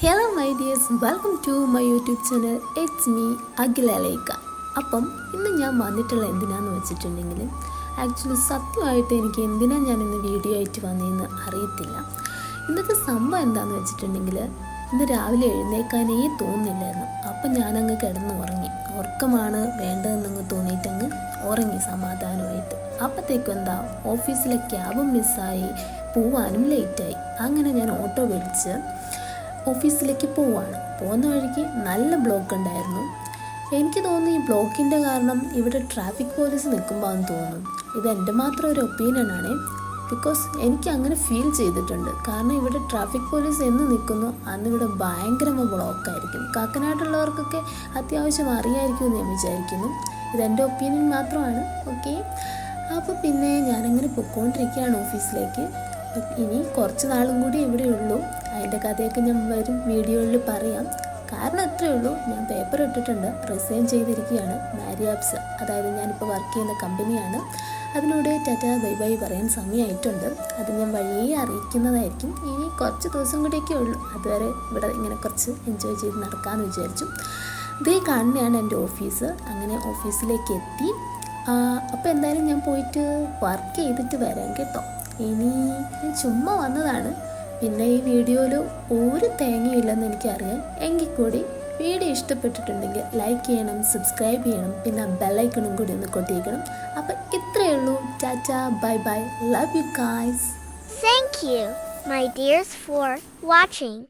Hello my dears, welcome to my YouTube channel. It's me Akhilekha. അപ്പം ഇന്ന് ഞാൻ വന്നിട്ടുള്ള എന്തിനാന്ന് വെച്ചിട്ടുണ്ടെങ്കിൽ ആക്ച്വലി സത്യമായിട്ട് എനിക്ക് എന്തിനാണ് ഞാൻ ഇന്ന് വീഡിയോ ആയിട്ട് വന്നതെന്ന് അറിയത്തില്ല. ഇന്നത്തെ സംഭവം എന്താണെന്ന് വെച്ചിട്ടുണ്ടെങ്കിൽ ഇന്ന് രാവിലെ എഴുന്നേക്കാനേ തോന്നുന്നില്ലായിരുന്നു. അപ്പം ഞാനങ്ങ് കിടന്ന് ഉറങ്ങി. ഉറക്കമാണ് വേണ്ടതെന്നങ്ങ് തോന്നിയിട്ടങ്ങ് ഉറങ്ങി സമാധാനമായിട്ട്. അപ്പോഴത്തേക്കും എന്താ, ഓഫീസിലെ ക്യാബും മിസ്സായി, പോവാനും ലേറ്റായി. അങ്ങനെ ഞാൻ ഓട്ടോ വിളിച്ച് ഓഫീസിലേക്ക് പോവാണ്. പോകുന്ന വഴിക്ക് നല്ല ബ്ലോക്ക് ഉണ്ടായിരുന്നു. എനിക്ക് തോന്നുന്നു ഈ ബ്ലോക്കിൻ്റെ കാരണം ഇവിടെ ട്രാഫിക് പോലീസ് നിൽക്കുമ്പോഴാണെന്ന് തോന്നുന്നു. ഇത് എൻ്റെ മാത്രം ഒരു ഒപ്പീനിയനാണ്. ബിക്കോസ് എനിക്ക് അങ്ങനെ ഫീൽ ചെയ്തിട്ടുണ്ട്. കാരണം ഇവിടെ ട്രാഫിക് പോലീസ് എന്ന് നിൽക്കുന്നു അന്ന് ഇവിടെ ഭയങ്കരമായ ബ്ലോക്കായിരിക്കും. കാക്കനാട്ടുള്ളവർക്കൊക്കെ അത്യാവശ്യം അറിയായിരിക്കും എന്ന് ഞാൻ വിചാരിക്കുന്നു. ഇതെൻ്റെ ഒപ്പീനിയൻ മാത്രമാണ്. ഓക്കെ, അപ്പോൾ പിന്നെ ഞാനങ്ങനെ പൊയ്ക്കൊണ്ടിരിക്കുകയാണ് ഓഫീസിലേക്ക്. ഇനി കുറച്ച് നാളും കൂടി ഇവിടെ ഉള്ളൂ. അതിൻ്റെ കഥയൊക്കെ ഞാൻ വരും വീഡിയോയിൽ പറയാം. കാരണം അത്രയേ ഉള്ളൂ, ഞാൻ പേപ്പർ ഇട്ടിട്ടുണ്ട്, റിസൈൻ ചെയ്തിരിക്കുകയാണ്. മാരിയാപ്സ്, അതായത് ഞാനിപ്പോൾ വർക്ക് ചെയ്യുന്ന കമ്പനിയാണ്. അതിലൂടെ ടാറ്റ ബൈ ബൈ പറയാൻ സമയമായിട്ടുണ്ട്. അത് ഞാൻ വഴിയെ അറിയിക്കുന്നതായിരിക്കും. ഇനി കുറച്ച് ദിവസം കൂടിയൊക്കെ ഉള്ളൂ. അതുവരെ ഇവിടെ ഇങ്ങനെ കുറച്ച് എൻജോയ് ചെയ്ത് നടക്കാമെന്ന് വിചാരിച്ചു. ഇതേ കാണുന്നതാണ് എൻ്റെ ഓഫീസ്. അങ്ങനെ ഓഫീസിലേക്ക് എത്തി. അപ്പോൾ എന്തായാലും ഞാൻ പോയിട്ട് വർക്ക് ചെയ്തിട്ട് വരാം കേട്ടോ. ഇനി ചുമ്മാ വന്നതാണ്. പിന്നെ ഈ വീഡിയോയിൽ ഒരു തേങ്ങയില്ലെന്ന് എനിക്കറിയാം. എങ്കിൽ കൂടി വീഡിയോ ഇഷ്ടപ്പെട്ടിട്ടുണ്ടെങ്കിൽ ലൈക്ക് ചെയ്യണം, സബ്സ്ക്രൈബ് ചെയ്യണം, പിന്നെ ബെല്ലൈക്കണും കൂടി ഒന്ന് കൊട്ടിയിരിക്കണം. അപ്പം ഇത്രയേ ഉള്ളൂ. Tata bye bye, love you guys. Thank you, my dears, for watching.